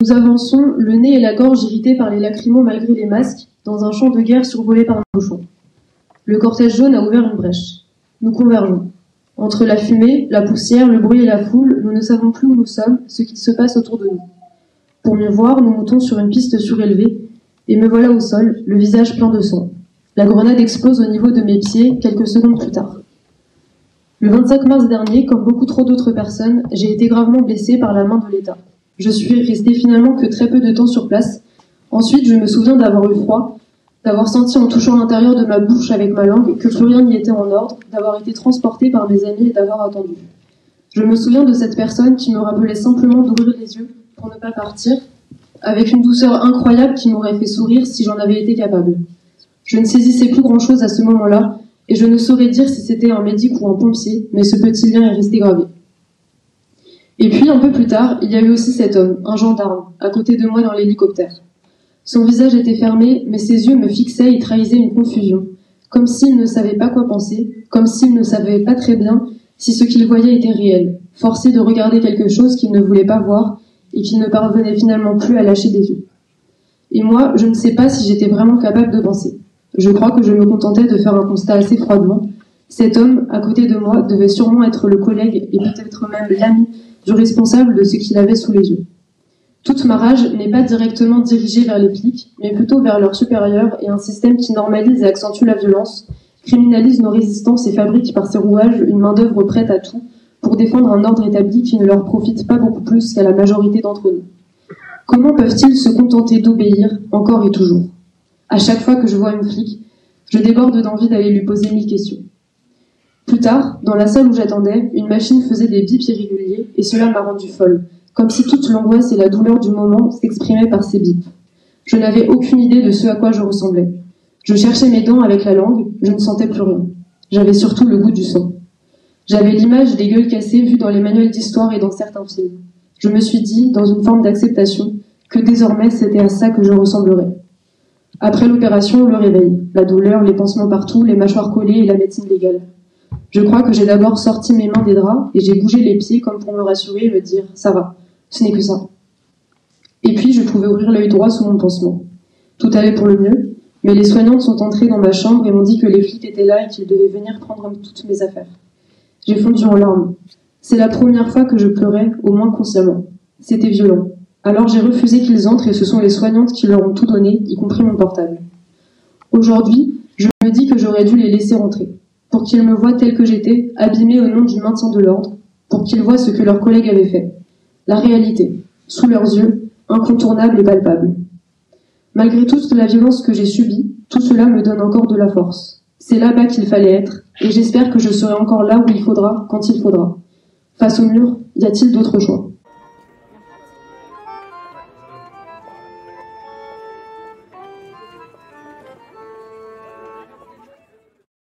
Nous avançons, le nez et la gorge irrités par les lacrymos malgré les masques, dans un champ de guerre survolé par un cochon. Le cortège jaune a ouvert une brèche. Nous convergeons. Entre la fumée, la poussière, le bruit et la foule, nous ne savons plus où nous sommes, ce qu'il se passe autour de nous. Pour mieux voir, nous montons sur une piste surélevée, et me voilà au sol, le visage plein de sang. La grenade explose au niveau de mes pieds, quelques secondes plus tard. Le 25 mars dernier, comme beaucoup trop d'autres personnes, j'ai été gravement blessée par la main de l'État. Je suis restée finalement que très peu de temps sur place. Ensuite, je me souviens d'avoir eu froid, d'avoir senti en touchant l'intérieur de ma bouche avec ma langue que plus rien n'y était en ordre, d'avoir été transportée par mes amis et d'avoir attendu. Je me souviens de cette personne qui me rappelait simplement d'ouvrir les yeux pour ne pas partir, avec une douceur incroyable qui m'aurait fait sourire si j'en avais été capable. Je ne saisissais plus grand-chose à ce moment-là, et je ne saurais dire si c'était un médic ou un pompier, mais ce petit lien est resté gravé. Et puis, un peu plus tard, il y a eu aussi cet homme, un gendarme, à côté de moi dans l'hélicoptère. Son visage était fermé, mais ses yeux me fixaient et trahissaient une confusion, comme s'il ne savait pas quoi penser, comme s'il ne savait pas très bien si ce qu'il voyait était réel, forcé de regarder quelque chose qu'il ne voulait pas voir et qu'il ne parvenait finalement plus à lâcher des yeux. Et moi, je ne sais pas si j'étais vraiment capable de penser. Je crois que je me contentais de faire un constat assez froidement. Cet homme, à côté de moi, devait sûrement être le collègue et peut-être même l'ami du responsable de ce qu'il avait sous les yeux. Toute ma rage n'est pas directement dirigée vers les flics, mais plutôt vers leurs supérieurs et un système qui normalise et accentue la violence, criminalise nos résistances et fabrique par ses rouages une main-d'œuvre prête à tout pour défendre un ordre établi qui ne leur profite pas beaucoup plus qu'à la majorité d'entre nous. Comment peuvent-ils se contenter d'obéir, encore et toujours ? À chaque fois que je vois une flic, je déborde d'envie d'aller lui poser 1000 questions. Plus tard, dans la salle où j'attendais, une machine faisait des bips irréguliers et cela m'a rendue folle, comme si toute l'angoisse et la douleur du moment s'exprimaient par ces bips. Je n'avais aucune idée de ce à quoi je ressemblais. Je cherchais mes dents avec la langue, je ne sentais plus rien. J'avais surtout le goût du sang. J'avais l'image des gueules cassées vues dans les manuels d'histoire et dans certains films. Je me suis dit, dans une forme d'acceptation, que désormais c'était à ça que je ressemblerais. Après l'opération, le réveil, la douleur, les pansements partout, les mâchoires collées et la médecine légale. Je crois que j'ai d'abord sorti mes mains des draps et j'ai bougé les pieds comme pour me rassurer et me dire « ça va, ce n'est que ça ». Et puis je pouvais ouvrir l'œil droit sous mon pansement. Tout allait pour le mieux, mais les soignantes sont entrées dans ma chambre et m'ont dit que les flics étaient là et qu'ils devaient venir prendre toutes mes affaires. J'ai fondu en larmes. C'est la première fois que je pleurais, au moins consciemment. C'était violent. Alors j'ai refusé qu'ils entrent et ce sont les soignantes qui leur ont tout donné, y compris mon portable. Aujourd'hui, je me dis que j'aurais dû les laisser rentrer, pour qu'ils me voient tel que j'étais, abîmée au nom du maintien de l'ordre, pour qu'ils voient ce que leurs collègues avaient fait. La réalité, sous leurs yeux, incontournable et palpable. Malgré toute la violence que j'ai subie, tout cela me donne encore de la force. C'est là-bas qu'il fallait être, et j'espère que je serai encore là où il faudra, quand il faudra. Face au mur, y a-t-il d'autres choix ?